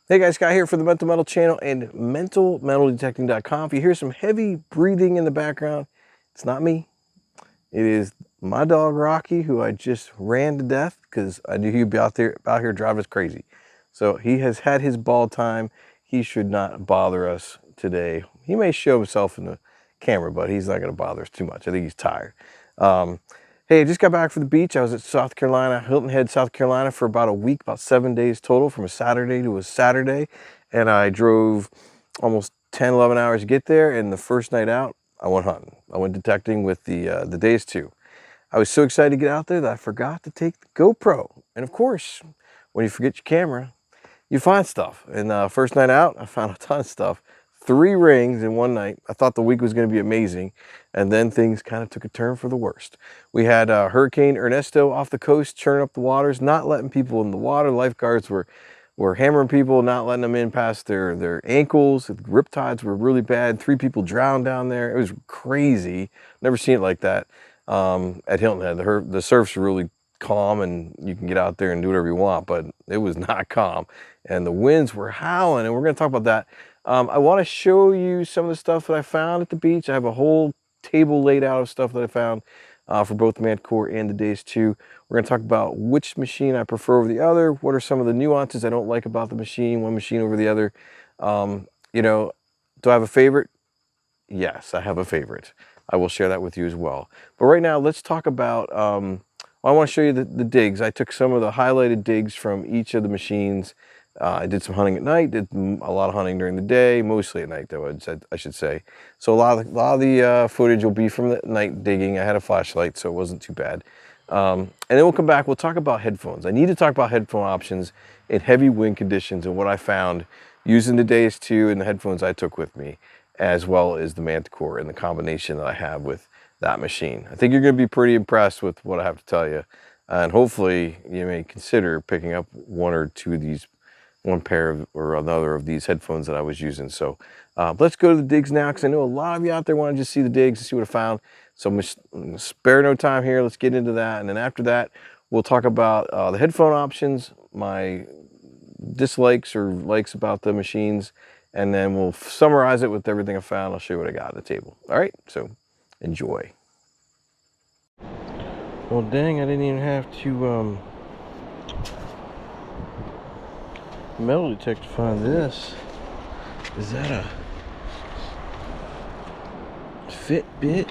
Hey guys, Scott here for the Mental Metal channel and mentalmetaldetecting.com. If you hear some heavy breathing in the background, it's not me. It is my dog Rocky, who I just ran to death because I knew he'd be out here driving us crazy. So he has had his ball time. He should not bother us today. He may show himself in the camera, but he's not going to bother us too much. I think he's tired. Hey, I just got back from the beach. I was at South Carolina, Hilton Head, South Carolina for about a week, about 7 days total, from a Saturday to a Saturday. And I drove almost 10, 11 hours to get there. And the first night out, I went hunting. I went detecting with the Days 2. I was so excited to get out there that I forgot to take the GoPro. And of course, when you forget your camera, you find stuff. And first night out, I found a ton of stuff. 3 rings in one night. I thought the week was going to be amazing, and then things kind of took a turn for the worst. We had Hurricane Ernesto off the coast, churning up the waters, not letting people in the water. Lifeguards were hammering people, not letting them in past their ankles. The riptides were really bad. 3 people drowned down there. It was crazy. Never seen it like that at Hilton Head. The surf's really calm, and you can get out there and do whatever you want, but it was not calm. And the winds were howling, and we're going to talk about that. I want to show you some of the stuff that I found at the beach. I have a whole table laid out of stuff that I found for both the Manticore and the Days 2. We're going to talk about which machine I prefer over the other. What are some of the nuances I don't like about the machine, one machine over the other. You know, do I have a favorite? Yes, I have a favorite. I will share that with you as well. But right now, let's talk about, well, I want to show you the digs. I took some of the highlighted digs from each of the machines. I did some hunting at night, did a lot of hunting during the day, mostly at night though, I should say. So a lot of the footage will be from the night digging. I had a flashlight, so it wasn't too bad. And then we'll come back, we'll talk about headphones. I need to talk about headphone options in heavy wind conditions and what I found using the Days 2 and the headphones I took with me, as well as the Manticore and the combination that I have with that machine. I think you're going to be pretty impressed with what I have to tell you. And hopefully you may consider picking up one or two of these, one pair or another of these headphones that I was using. So let's go to the digs now, because I know a lot of you out there want to just see the digs and see what I found. So I'm gonna spare no time here. Let's get into that. And then after that, we'll talk about the headphone options, my dislikes or likes about the machines, and then we'll summarize it with everything I found. I'll show you what I got at the table. All right, so enjoy. Well, dang, I didn't even have to metal detector to find this. Is that a Fitbit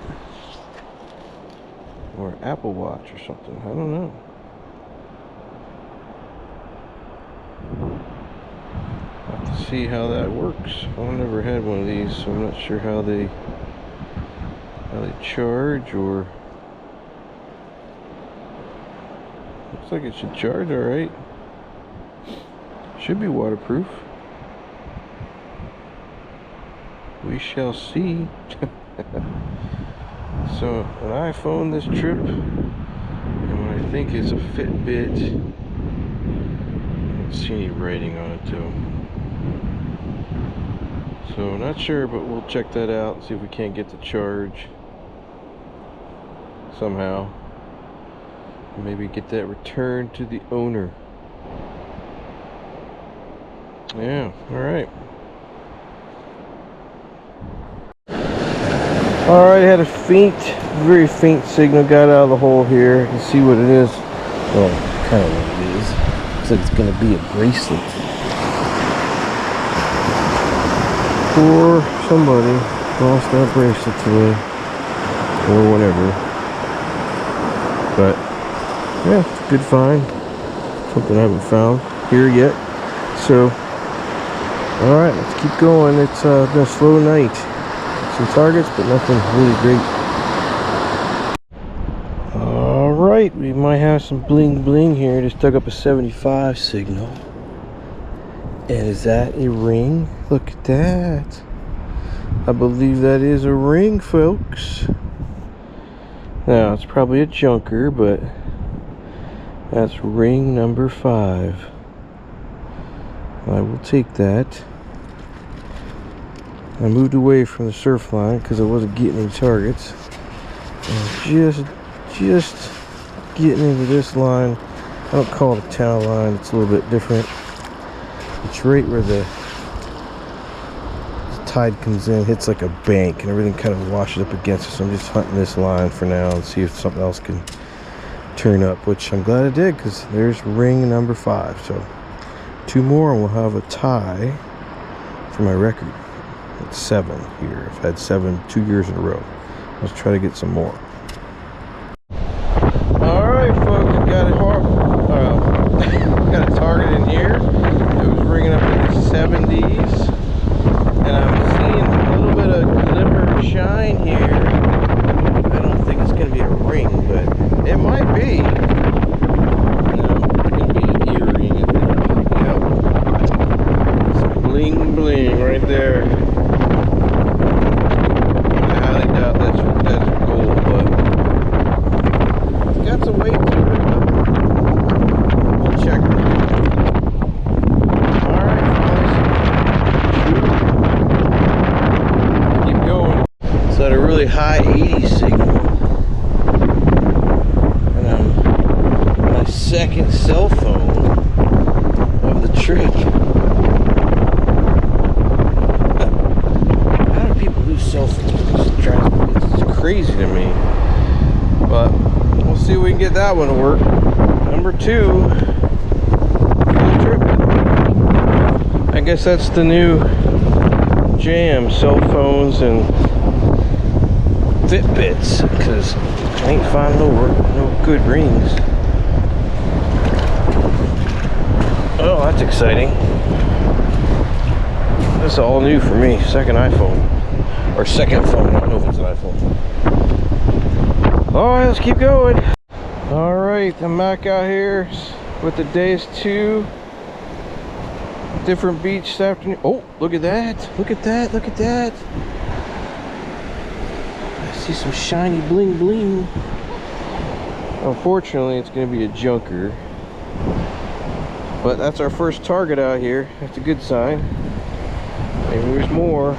or an Apple Watch or something? I don't know. I'll have to see how that works. I've never had one of these, so I'm not sure how they charge, or looks like it should charge all right. Should be waterproof. We shall see. So an iPhone this trip, and what I think is a Fitbit. I don't see any writing on it though. So not sure, but we'll check that out, see if we can't get the charge somehow. Maybe get that returned to the owner. Yeah, alright. Alright, I had a faint, very faint signal, got out of the hole here. You can see what it is. Well, kind of what it is. Looks like it's going to be a bracelet. Poor somebody lost that bracelet today. Or whatever. But, yeah, it's a good find. Something I haven't found here yet. So, alright, let's keep going. It's been a slow night. Some targets, but nothing really great. Alright, we might have some bling bling here. Just dug up a 75 signal. And is that a ring? Look at that. I believe that is a ring, folks. Now, it's probably a junker, but that's ring number 5. I will take that. I moved away from the surf line because I wasn't getting any targets. And just getting into this line. I don't call it a town line, it's a little bit different. It's right where the tide comes in, hits like a bank, and everything kind of washes up against it. So I'm just hunting this line for now and see if something else can turn up, which I'm glad it did, because there's ring number 5. So 2 more and we'll have a tie for my record. It's 7 here. I've had 7 2 years in a row. Let's try to get some more. Alright folks, got it hard. Got a target in here. It was ringing up in the 70s. And I'm seeing a little bit of glimmer shine here. I don't think it's going to be a ring, but it might be. No, it's going to be an earring, I think. Yep. Some bling bling right there. I highly doubt that's gold, but it's got some weight to it, but we'll check it. At a really high 80 signal, and I'm my second cell phone of the trip. How do people lose cell phones? It's crazy to me, but we'll see if we can get that one to work. Number 2 for the trip. I guess that's the new jam, cell phones and Fitbits, because I ain't finding no good rings. Oh, that's exciting. That's all new for me. Second iPhone. Or second phone. I don't know if it's an iPhone. Alright, let's keep going. Alright, I'm back out here with the Deus 2. Different beach this afternoon. Oh, look at that. Look at that. Look at that. See some shiny bling bling. Unfortunately, it's going to be a junker, but that's our first target out here. That's a good sign. Maybe there's more.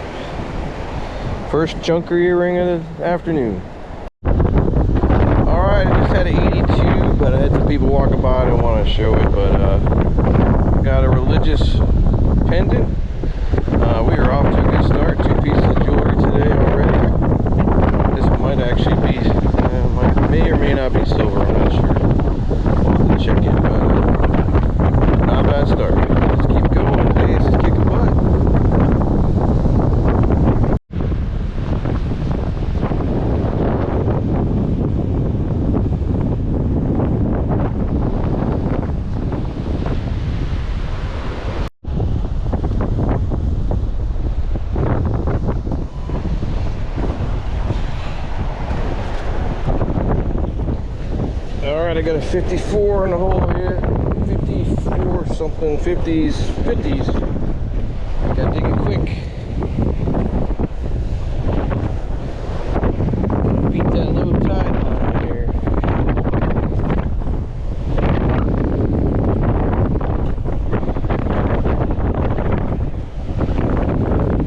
First junker earring of the afternoon. Alright, I just had an 82, but I had some people walking by. I didn't want to show it, but got a religious pendant. We are off to a good start. 2 pieces of jewelry today already. Might actually be, may or may not be silver, I'm not sure. We'll have to check it, but not a bad start. Let's keep going. Deus is kicking butt. Alright, I got a 54 in the hole here. 54 something, 50s. Gotta dig it quick. Beat that low tide line here.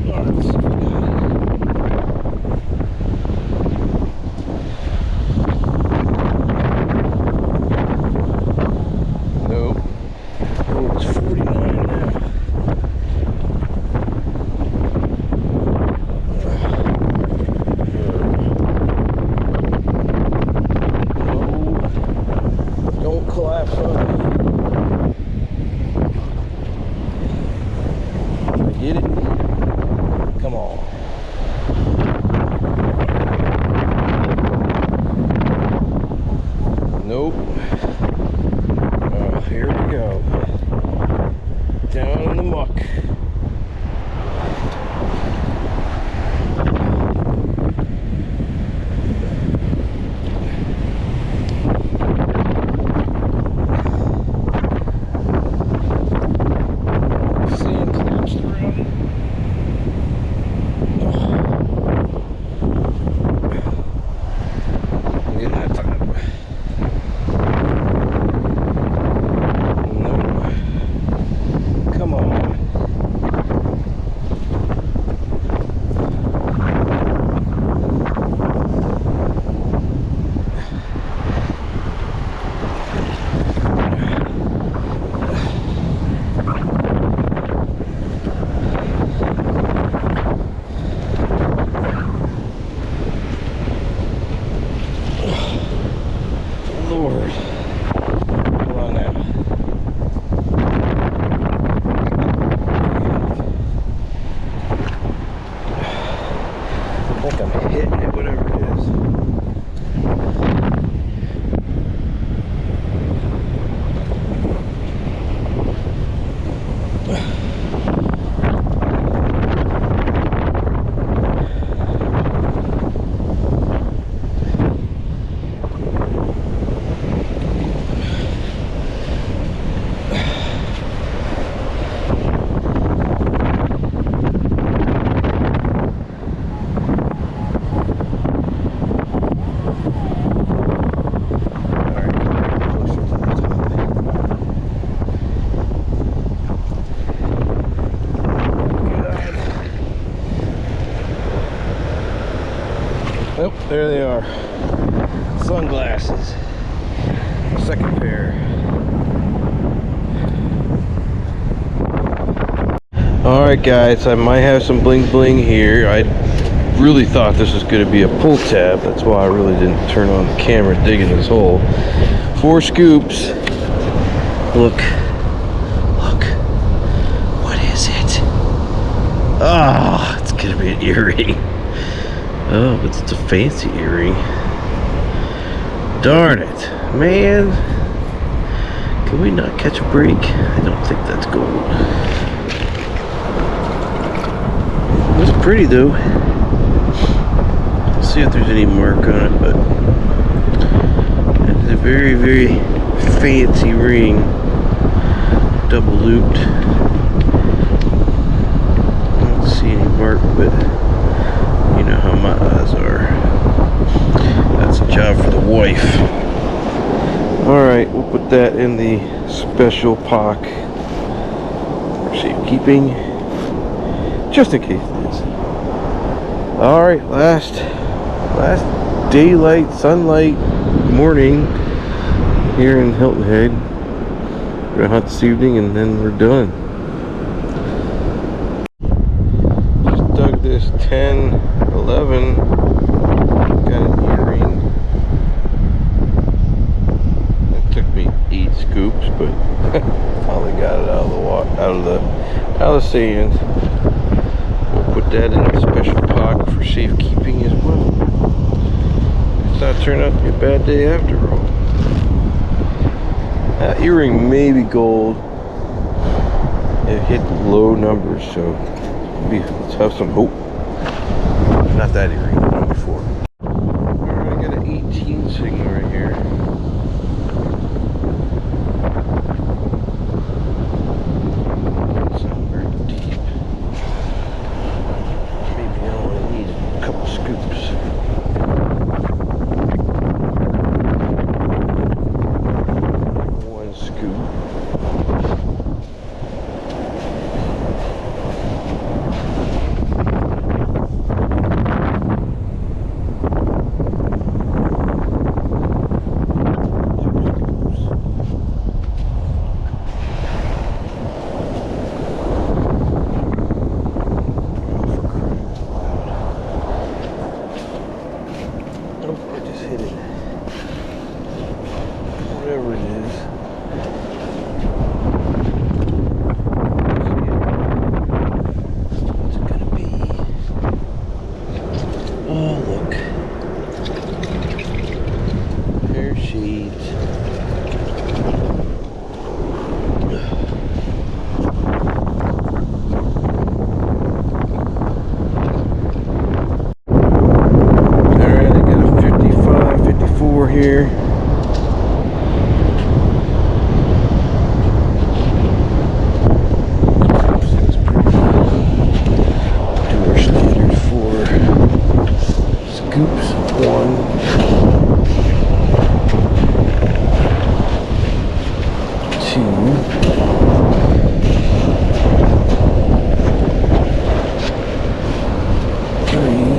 Alright, let's see what we got. Get it? Come on. Nope. Oh, here we go. Down in the muck. Sunglasses. Second pair. Alright guys, I might have some bling bling here. I really thought this was going to be a pull tab. That's why I really didn't turn on the camera digging this hole. 4 scoops. Look. Look. What is it? Ah, it's going to be an earring. Oh, but it's a fancy earring. Darn it, man. Can we not catch a break? I don't think that's gold. It's pretty though. Let's see if there's any mark on it, but it's a very, very fancy ring. Double looped. I don't see any mark, but you know how my eyes are. That's a job for the wife. Alright, we'll put that in the special pock for safekeeping, just in case it is. Alright, last daylight, sunlight morning here in Hilton Head. We're gonna hunt this evening and then we're done. Just dug this 10, 11. Got an earring. It took me 8 scoops, but finally got it out of the water, out of the sand. We'll put that in a special pocket for safekeeping as well. It's not turned out to be a bad day after all. That earring may be gold. It hit low numbers, so let's have some hope. Not that earring, the one before. Alright, I got an 18 signal right here. It's not very deep. Maybe I only need a couple scoops. One scoop. Whatever it is. What's it gonna be? Oh, look. Pear sheet. Alright, I got a 55, 54 here. Scoops, 1, 2, 3,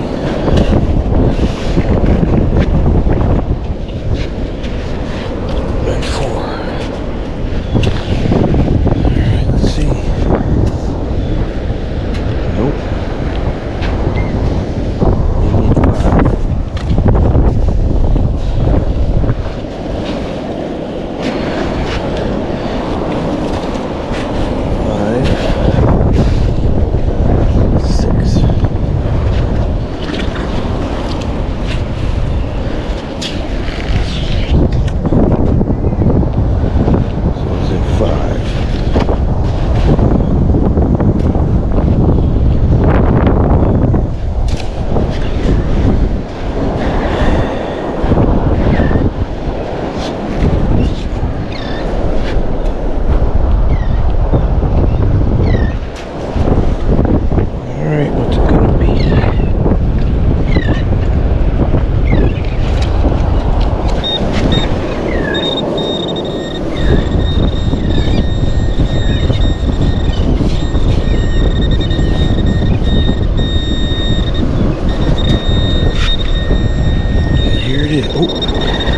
it is. Oh,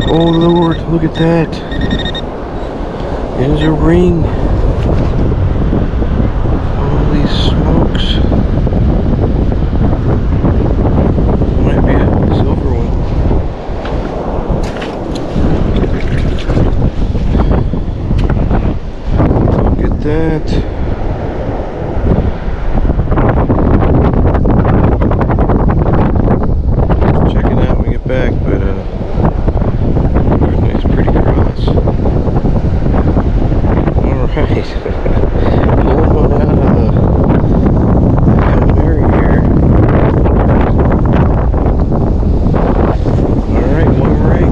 oh Lord, look at that. There's a ring. Holy smokes. Might be a silver one. Look at that. Check it out when we get back, but nice pretty cross. Alright. Pulling one out of the Hail Mary here. Alright, one ring.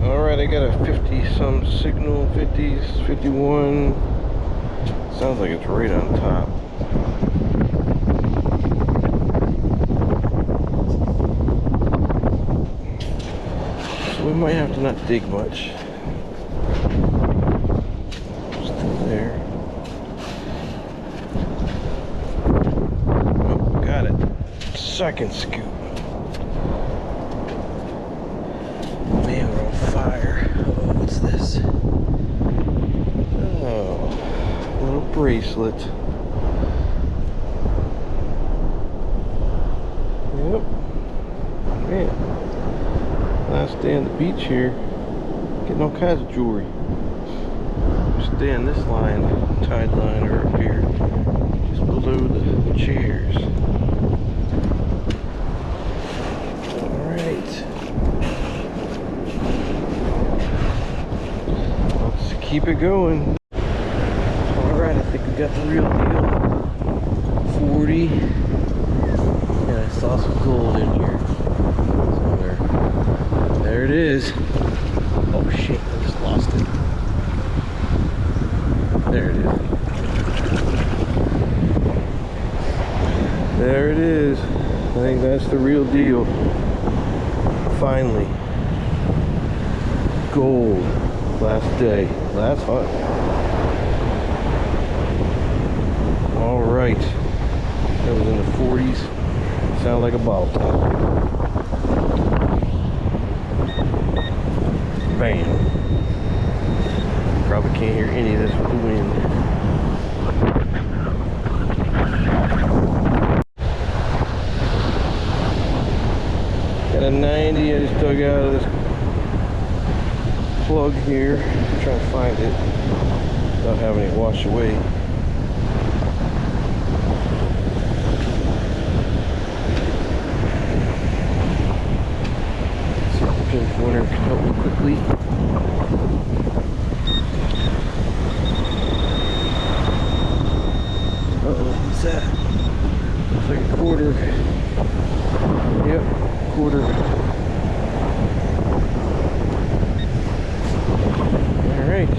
Alright, I got a 50 some signal, 50s, 51. Sounds like it's right on top. So we might have to not dig much. Still there. Oh, got it. Second scoop. Man, we're on fire. Oh, what's this? Oh, a little bracelet. Yep. Man, last day on the beach here, getting all kinds of jewelry. Stay on this line, tide line, or up here, just below the chairs. Alright. Let's keep it going. Alright, I think we got the real deal. 40. And I saw some gold in here somewhere. There it is. Oh shit, I just lost it. There it is. There it is. I think that's the real deal. Finally. Gold. Last day. Last hunt. Alright. That was in the 40s. Sound like a bottle top. Bam. Probably can't hear any of this with the wind. Got a 90 I just dug out of this plug here. I'm trying to find it without having it wash away. See if the pinpointer can help me quickly. Uh-oh, what's that? Looks like a quarter. Yep, quarter. Alright.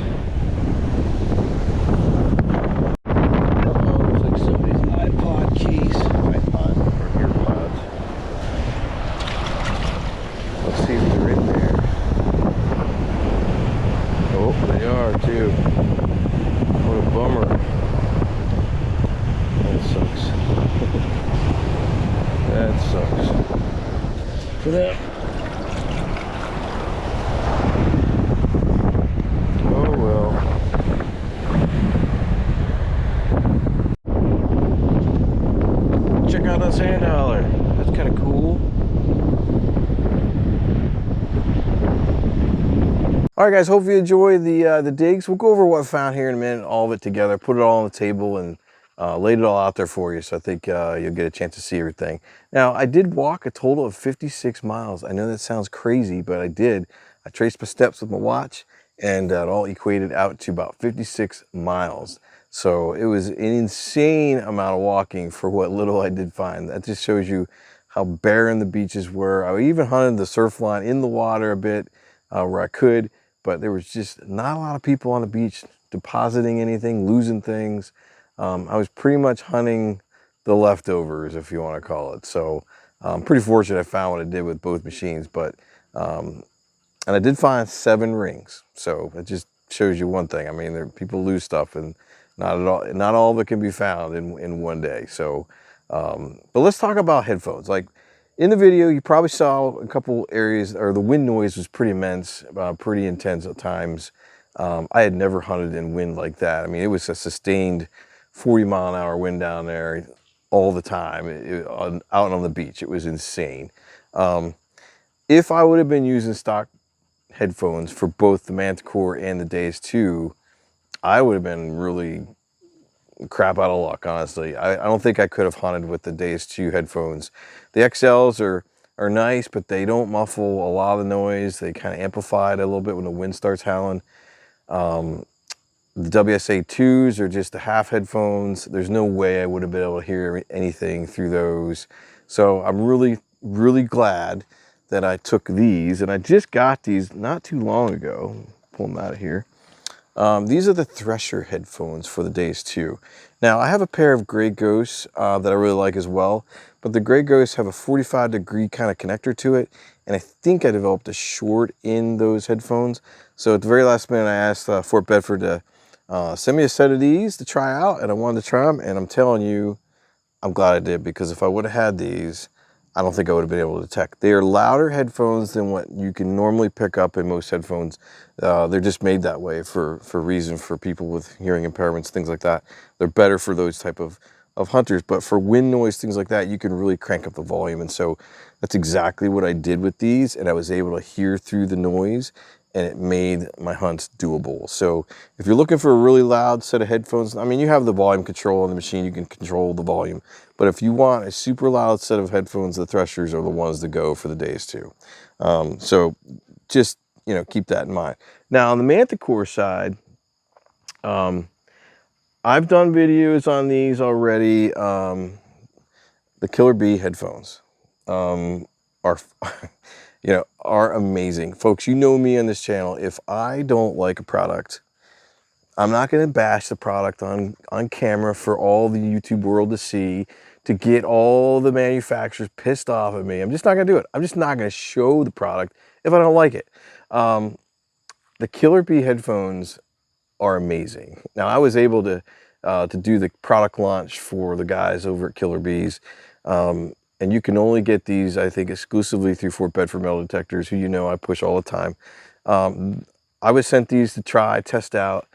Uh-oh, looks like somebody's iPod case. iPod or earpods. Let's see if they're in there. Oh, they are too. What a bummer. That sucks. That sucks. For them. Oh well. Check out that sand dollar. That's kind of cool. Alright guys, hope you enjoy the digs. We'll go over what I found here in a minute, all of it together, put it all on the table and laid it all out there for you. So I think you'll get a chance to see everything. Now, I did walk a total of 56 miles. I know that sounds crazy, but I did. I traced my steps with my watch and it all equated out to about 56 miles. So it was an insane amount of walking for what little I did find. That just shows you how barren the beaches were. I even hunted the surf line in the water a bit where I could, but there was just not a lot of people on the beach depositing anything, losing things. I was pretty much hunting the leftovers, if you want to call it. So I'm pretty fortunate I found what I did with both machines, but and I did find 7 rings. So it just shows you one thing. I mean, people lose stuff and not all of it can be found in one day. So, but let's talk about headphones. Like, in the video, you probably saw a couple areas, or the wind noise was pretty immense, pretty intense at times. I had never hunted in wind like that. I mean, it was a sustained 40-mile-an-hour wind down there all the time, out on the beach. It was insane. If I would have been using stock headphones for both the Manticore and the Deus 2, I would have been really crap out of luck, honestly. I don't think I could have hunted with the Deus 2 headphones. The XLs are nice, but they don't muffle a lot of the noise. They kind of amplify it a little bit when the wind starts howling. The WSA 2s are just the half headphones. There's no way I would have been able to hear anything through those. So I'm really, really glad that I took these, and I just got these not too long ago. Pull them out of here. These are the Thresher headphones for the Deus 2. Now, I have a pair of Grey Ghosts that I really like as well, but the Grey Ghosts have a 45-degree kind of connector to it, and I think I developed a short in those headphones. So at the very last minute, I asked Fort Bedford to send me a set of these to try out, and I wanted to try them, and I'm telling you, I'm glad I did, because if I would have had these, I don't think I would have been able to detect. They are louder headphones than what you can normally pick up in most headphones. They're just made that way for reason for people with hearing impairments, things like that. They're better for those type of hunters, but for wind noise, things like that, you can really crank up the volume. And so that's exactly what I did with these, and I was able to hear through the noise, and it made my hunts doable. So if you're looking for a really loud set of headphones, I mean, you have the volume control on the machine, you can control the volume. But if you want a super loud set of headphones, the Threshers are the ones to go for the Deus 2. So just, keep that in mind. Now on the Manticore side, I've done videos on these already. The Killer Bee headphones are are amazing. Folks, you know me on this channel. If I don't like a product, I'm not going to bash the product on camera for all the YouTube world to see, to get all the manufacturers pissed off at me. I'm just not going to do it. I'm just not going to show the product if I don't like it. The Killer Bee headphones are amazing. Now, I was able to do the product launch for the guys over at Killer Bees. And you can only get these, I think, exclusively through Fort Bedford Metal Detectors, who I push all the time. I was sent these to try, test out.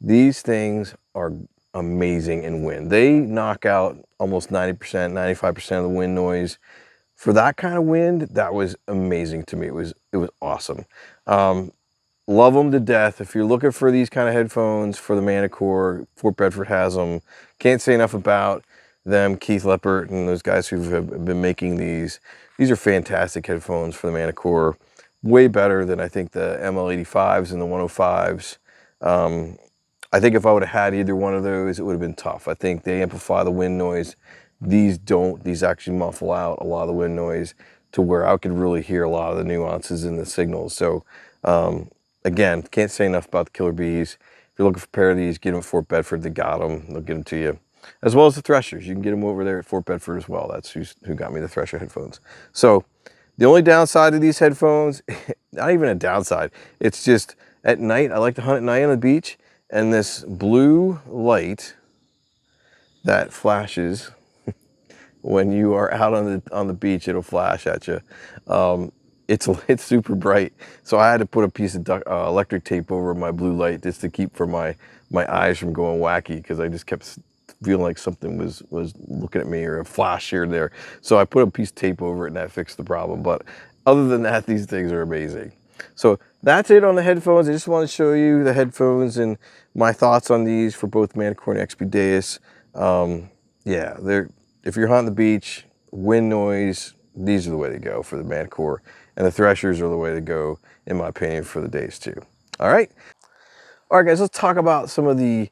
These things are amazing in wind. They knock out almost 90%, 95% of the wind noise. For that kind of wind, that was amazing to me. It was awesome. Love them to death. If you're looking for these kind of headphones for the Manticore, Fort Bedford has them. Can't say enough about them, Keith Leppert and those guys who have been making these. These are fantastic headphones for the Manticore. Way better than I think the ML85s and the 105s. I think if I would have had either one of those, it would have been tough. I think they amplify the wind noise. These don't. These actually muffle out a lot of the wind noise to where I could really hear a lot of the nuances in the signals. So again, can't say enough about the Killer Bees. If you're looking for a pair of these, get them at Fort Bedford. They got them. They'll get them to you. As well as the Threshers. You can get them over there at Fort Bedford as well. That's who got me the Thresher headphones. So the only downside of these headphones, not even a downside, it's just at night, I like to hunt at night on the beach, and this blue light that flashes when you are out on the beach, it'll flash at you. It's super bright, so I had to put a piece of electric tape over my blue light just to keep from my eyes from going wacky, because I just kept feeling like something was looking at me, or a flash here and there. So I put a piece of tape over it, and that fixed the problem. But other than that, these things are amazing. So that's it on the headphones. I just want to show you the headphones and my thoughts on these for both Manticore and XP Deus. Yeah, if you're hunting the beach, wind noise, these are the way to go for the Manticore. And the Threshers are the way to go, in my opinion, for the Deus 2. All right? All right, guys, let's talk about some of the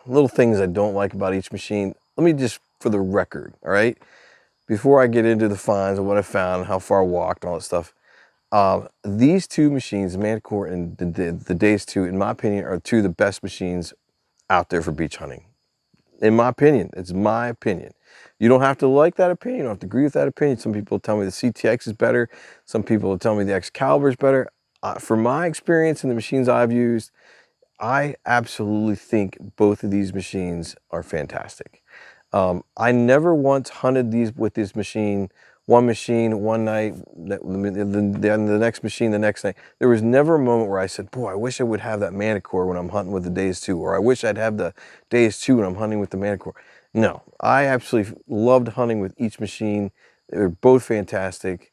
little things I don't like about each machine. Let me just, for the record, all right? Before I get into the finds and what I found, how far I walked, and all that stuff, these two machines, the Manticore and the Deus 2, in my opinion, are two of the best machines out there for beach hunting. In my opinion, it's my opinion. You don't have to like that opinion. You don't have to agree with that opinion. Some people tell me the CTX is better. Some people will tell me the Excalibur is better. For my experience in the machines I've used, I absolutely think both of these machines are fantastic. I never once hunted these with this machine, one night, the next machine the next night. There was never a moment where I said, boy, I wish I would have that Manticore when I'm hunting with the Deus 2, or I wish I'd have the Deus 2 when I'm hunting with the Manticore. No, I absolutely loved hunting with each machine. They're both fantastic.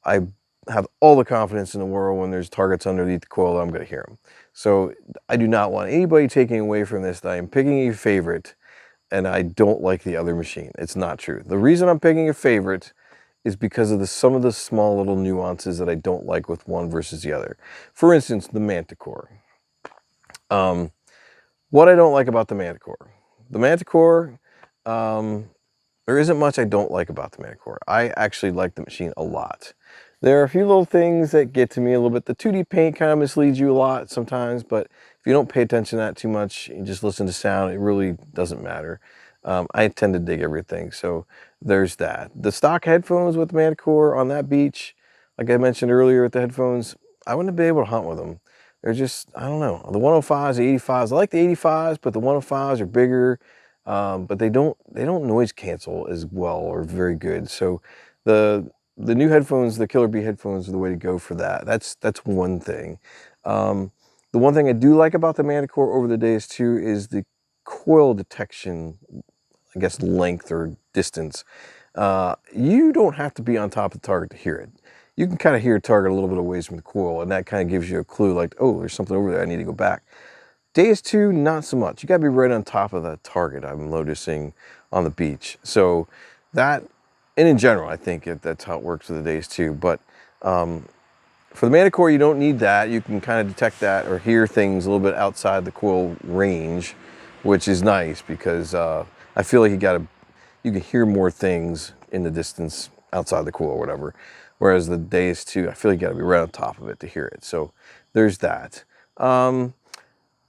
I have all the confidence in the world when there's targets underneath the coil, I'm going to hear them. So I do not want anybody taking away from this that I am picking a favorite and I don't like the other machine. It's not true. The reason I'm picking a favorite is because of some of the small little nuances that I don't like with one versus the other. For instance, the Manticore. What I don't like about the Manticore. The Manticore, there isn't much I don't like about the Manticore. I actually like the machine a lot. There are a few little things that get to me a little bit. The 2D paint kind of misleads you a lot sometimes, but if you don't pay attention to that too much, you just listen to sound, it really doesn't matter. I tend to dig everything, so there's that. The stock headphones with the Manticore on that beach, like I mentioned earlier with the headphones, I wouldn't be able to hunt with them. They're just, I don't know. The 105s, the 85s, I like the 85s, but the 105s are bigger, but they don't noise cancel as well or very good. So the new headphones, the Killer Bee headphones, are the way to go for that. That's one thing. The one thing I do like about the Manticore over the Deus 2 is the coil detection, I guess, length or distance. You don't have to be on top of the target to hear it. You can kind of hear a target a little bit away from the coil, and that kind of gives you a clue like, oh, there's something over there, I need to go back. Deus 2, not so much. You gotta be right on top of the target, I'm noticing on the beach. So that, and in general, I think that's how it works with the Deus 2. But for the Manticore, you don't need that. You can kind of detect that or hear things a little bit outside the coil range, which is nice because I feel like you can hear more things in the distance outside the coil or whatever. Whereas the Deus 2, I feel like you gotta be right on top of it to hear it. So there's that.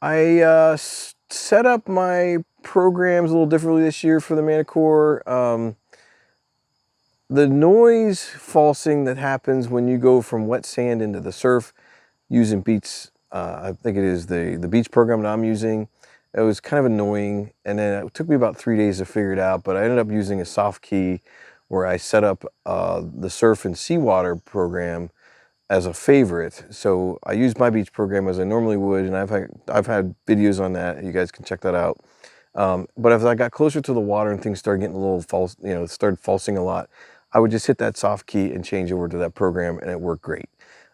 I set up my programs a little differently this year for the Manticore. The noise falsing that happens when you go from wet sand into the surf using Beats, I think it is the Beats program that I'm using, it was kind of annoying, and then it took me about 3 days to figure it out, but I ended up using a soft key where I set up the surf and seawater program as a favorite. So I used my Beats program as I normally would, and I've had videos on that. You guys can check that out. But as I got closer to the water and things started getting a little false, started falsing a lot, I would just hit that soft key and change over to that program, and it worked great.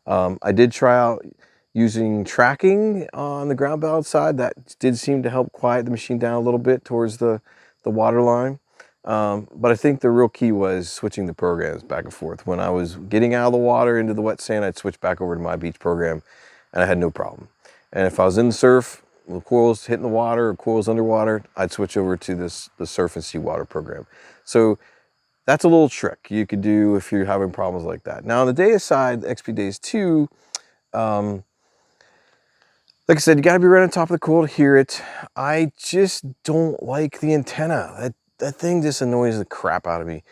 I did try out using tracking on the ground balance side. That did seem to help quiet the machine down a little bit towards the water line. But I think the real key was switching the programs back and forth. When I was getting out of the water into the wet sand, I'd switch back over to my Beats program, and I had no problem. And if I was in the surf, the coils hitting the water or coils underwater, I'd switch over to the surf and seawater program. So that's a little trick you could do if you're having problems like that. Now on the Deus side, the XP Deus 2, like I said, you gotta be right on top of the coil to hear it. I just don't like the antenna. That thing just annoys the crap out of me.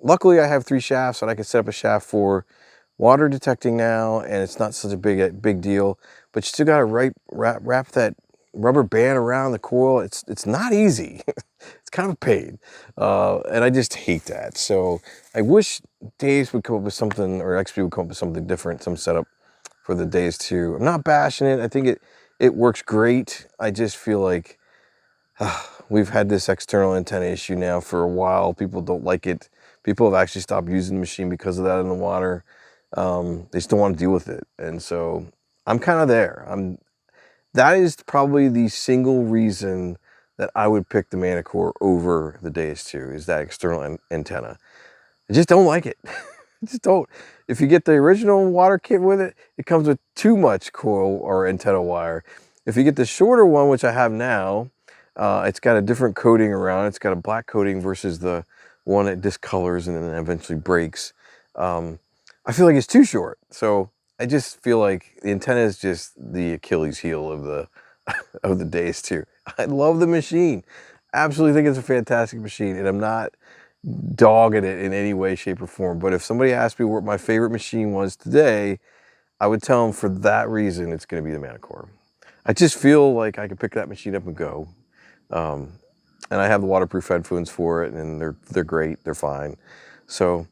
Luckily I have 3 shafts and I can set up a shaft for water detecting now, and it's not such a big deal, but you still gotta wrap that rubber band around the coil. It's not easy. It's kind of a pain, and I just hate that. So I wish Deus would come up with something, or XP would come up with something different, some setup for the Deus 2. I'm not bashing it. I think it works great. I just feel like we've had this external antenna issue now for a while. People don't like it. People have actually stopped using the machine because of that in the water. They still want to deal with it, and so I'm kind of there. That is probably the single reason that I would pick the Manticore over the Deus 2, is that external antenna. I just don't like it. I just don't. If you get the original water kit with it, it comes with too much coil or antenna wire. If you get the shorter one, which I have now, it's got a different coating around. It's got a black coating versus the one that discolors and then eventually breaks. I feel like it's too short. So I just feel like the antenna is just the Achilles heel of the of the Deus 2. I love the machine. Absolutely think it's a fantastic machine, and I'm not dogging it in any way, shape, or form. But if somebody asked me what my favorite machine was today, I would tell them for that reason it's going to be the Manticore. I just feel like I could pick that machine up and go. and I have the waterproof headphones for it, and they're great. They're fine. So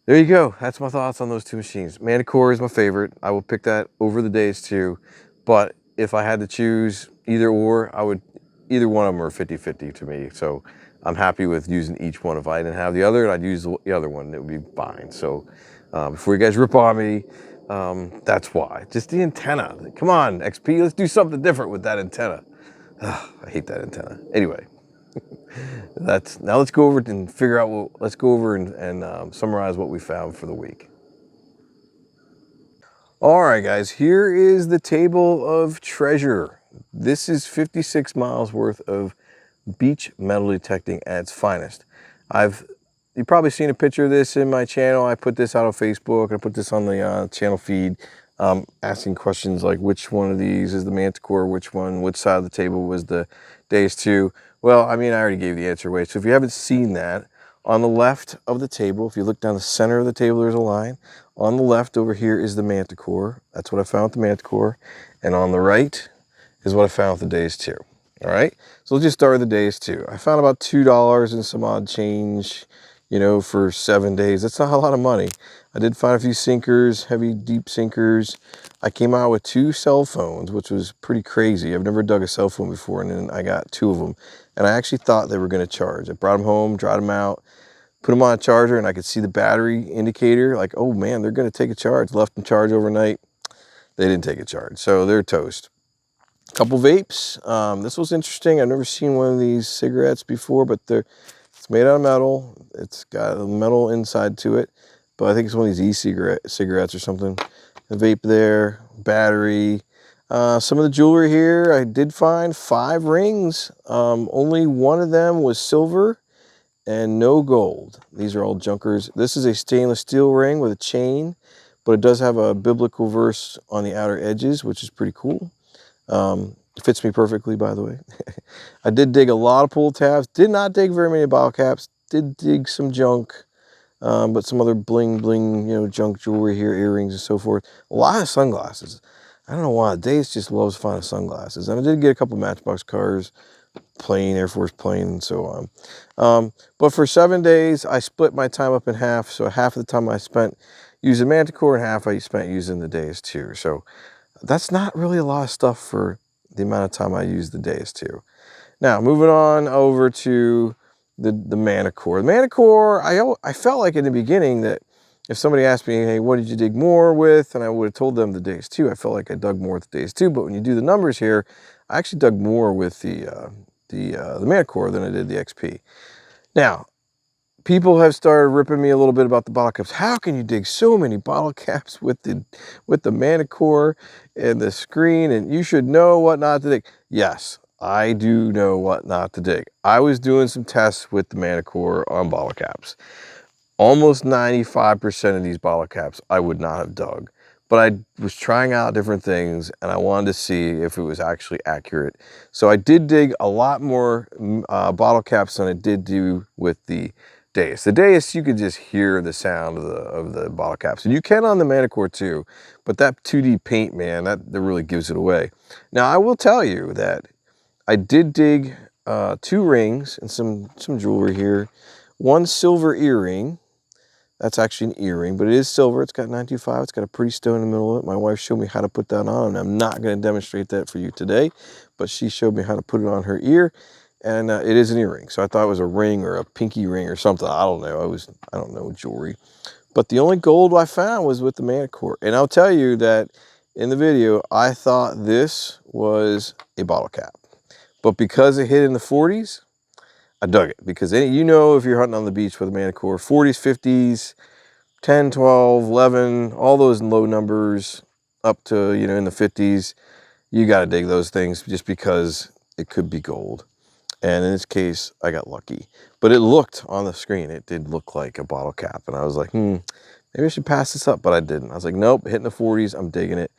there you go. That's my thoughts on those two machines. Manticore is my favorite. I will pick that over the Deus too. But if I had to choose either or, either one of them are 50-50 to me. So I'm happy with using each one. If I didn't have the other, I'd use the other one. It would be fine. So before you guys rip on me, that's why. Just the antenna. Come on, XP, let's do something different with that antenna. Ugh, I hate that antenna. Anyway. Now let's go over and figure out let's go over and summarize what we found for the week. All right, guys, here is the table of treasure. This is 56 miles worth of beach metal detecting at its finest. You've probably seen a picture of this in my channel. I put this out on Facebook. I put this on the channel feed, asking questions like which one of these is the Manticore, which side of the table was the Deus 2. Well, I mean, I already gave the answer away. So if you haven't seen that, on the left of the table, if you look down the center of the table, there's a line. On the left over here is the Manticore. That's what I found with the Manticore. And on the right is what I found with the Deus 2. All right, so let's just start with the Deus 2. I found about $2 and some odd change, for 7 days. That's not a lot of money. I did find a few sinkers, heavy, deep sinkers. I came out with 2 cell phones, which was pretty crazy. I've never dug a cell phone before, and then I got 2 of them. And I actually thought they were going to charge. I brought them home, dried them out, put them on a charger, and I could see the battery indicator. Like, oh man, they're going to take a charge. Left them charged overnight. They didn't take a charge, so they're toast. Couple vapes. This was interesting. I've never seen one of these cigarettes before, but it's made out of metal. It's got a metal inside to it, but I think it's one of these e-cigarettes or something. The vape there, battery. Some of the jewelry here, I did find 5 rings. Only one of them was silver and no gold. These are all junkers. This is a stainless steel ring with a chain, but it does have a biblical verse on the outer edges, which is pretty cool. It fits me perfectly, by the way. I did dig a lot of pull tabs. Did not dig very many bottle caps. Did dig some junk, but some other bling bling, junk jewelry here, earrings and so forth. A lot of sunglasses. I don't know why. Deus just loves finding sunglasses. And I did get a couple Matchbox cars, plane, Air Force plane, and so on. But for 7 days, I split my time up in half. So half of the time I spent using Manticore and half I spent using the Deus 2. So that's not really a lot of stuff for the amount of time I use the Deus 2. Now, moving on over to the Manticore. The Manticore, I felt like in the beginning that if somebody asked me, hey, what did you dig more with? And I would have told them the Deus 2. I felt like I dug more with the Deus 2. But when you do the numbers here, I actually dug more with the Manticore than I did the XP. Now, people have started ripping me a little bit about the bottle caps. How can you dig so many bottle caps with the Manticore and the screen? And you should know what not to dig. Yes, I do know what not to dig. I was doing some tests with the Manticore on bottle caps. Almost 95% of these bottle caps I would not have dug. But I was trying out different things and I wanted to see if it was actually accurate. So I did dig a lot more bottle caps than I did do with the Deus. The Deus, you could just hear the sound of the bottle caps. And you can on the Manticore too, but that 2D paint, man, that really gives it away. Now, I will tell you that I did dig 2 rings and some jewelry here. 1 silver earring. That's actually an earring, but it is silver. It's got 925. It's got a pretty stone in the middle of it. My wife showed me how to put that on, and I'm not going to demonstrate that for you today, but she showed me how to put it on her ear, and it is an earring. So I thought it was a ring or a pinky ring or something. I don't know. I don't know jewelry. But the only gold I found was with the Manticore. And I'll tell you that in the video, I thought this was a bottle cap. But because it hit in the 40s, I dug it. Because if you're hunting on the beach with a Manticore, 40s, 50s, 10, 12, 11, all those low numbers up to, in the 50s, you got to dig those things just because it could be gold. And in this case, I got lucky. But it looked on the screen, it did look like a bottle cap. And I was like, maybe I should pass this up, but I didn't. I was like, nope, hitting the 40s, I'm digging it.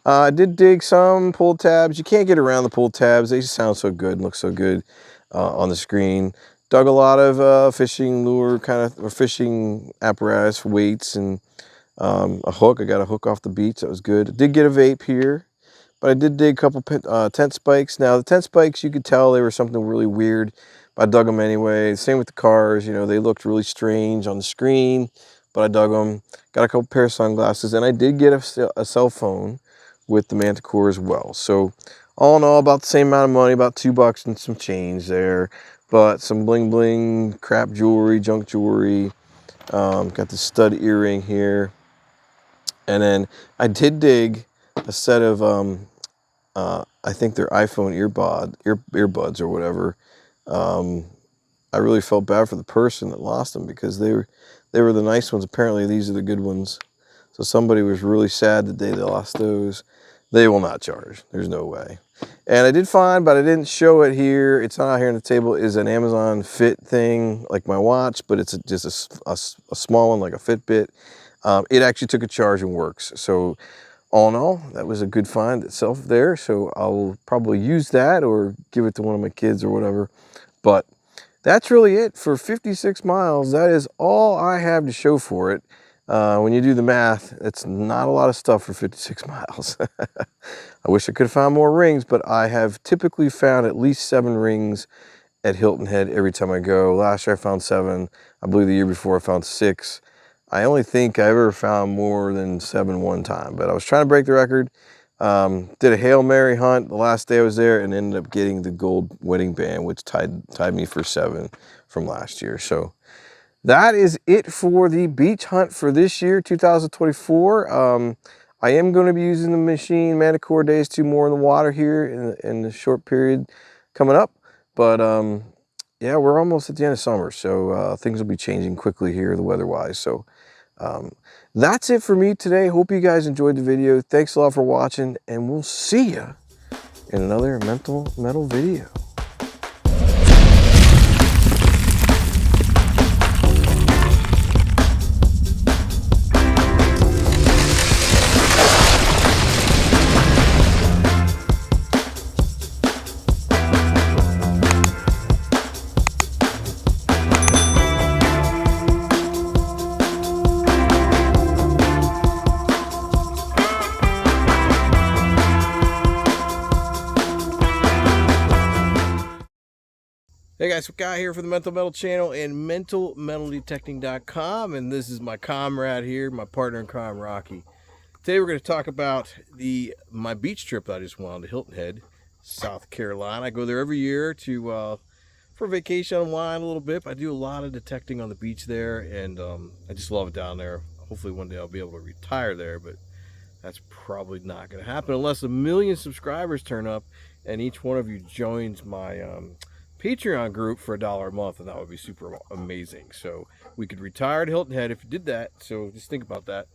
I did dig some pull tabs. You can't get around the pull tabs. They just sound so good and look so good on the screen. Dug a lot of fishing lure, or fishing apparatus, weights, and a hook. I got a hook off the beach, that was good. I did get a vape here. But I did dig a couple tent spikes. Now, the tent spikes, you could tell they were something really weird but I dug them anyway. Same with the cars, you know, they looked really strange on the screen, but I dug them. Got a couple pair of sunglasses, and I did get a cell phone with the Manticore as well. So all in all, about the same amount of money, about $2 and some change there. But some bling bling, crap jewelry, junk jewelry. Got the stud earring here. And then I did dig a set of, I think they're iPhone earbuds or whatever. I really felt bad for the person that lost them because they were the nice ones. Apparently these are the good ones. So somebody was really sad the day they lost those. They will not charge. There's no way. And I did find, but I didn't show it here. It's not out here on the table, is an Amazon Fit thing, like my watch, but it's just a small one, like a Fitbit. It actually took a charge and works. So all in all, that was a good find itself there. So I'll probably use that or give it to one of my kids or whatever. But that's really it for 56 miles. That is all I have to show for it. When you do the math, it's not a lot of stuff for 56 miles. I wish I could have found more rings, but I have typically found at least 7 rings at Hilton Head every time I go. Last year I found 7. I believe the year before I found 6. I only think I ever found more than 7 one time, but I was trying to break the record. Did a Hail Mary hunt the last day I was there and ended up getting the gold wedding band, which tied me for 7 from last year. So that is it for the beach hunt for this year, 2024. I am going to be using the machine Manticore Days 2 more in the water here in the short period coming up. But yeah, we're almost at the end of summer, so things will be changing quickly here, the weather-wise. So that's it for me today. Hope you guys enjoyed the video. Thanks a lot for watching, and we'll see you in another Mental Metal video. Hey guys, Guy here for the Mental Metal channel and mentalmetaldetecting.com, and this is my comrade here, my partner in crime, Rocky. Today we're going to talk about my beach trip that I just went on to Hilton Head, South Carolina. I go there every year to for vacation, unwind a little bit. I do a lot of detecting on the beach there, and I just love it down there. Hopefully one day I'll be able to retire there, but that's probably not going to happen unless 1 million subscribers turn up and each one of you joins my Patreon group for $1 a month, and that would be super amazing. So we could retire at Hilton Head if you did that. So just think about that.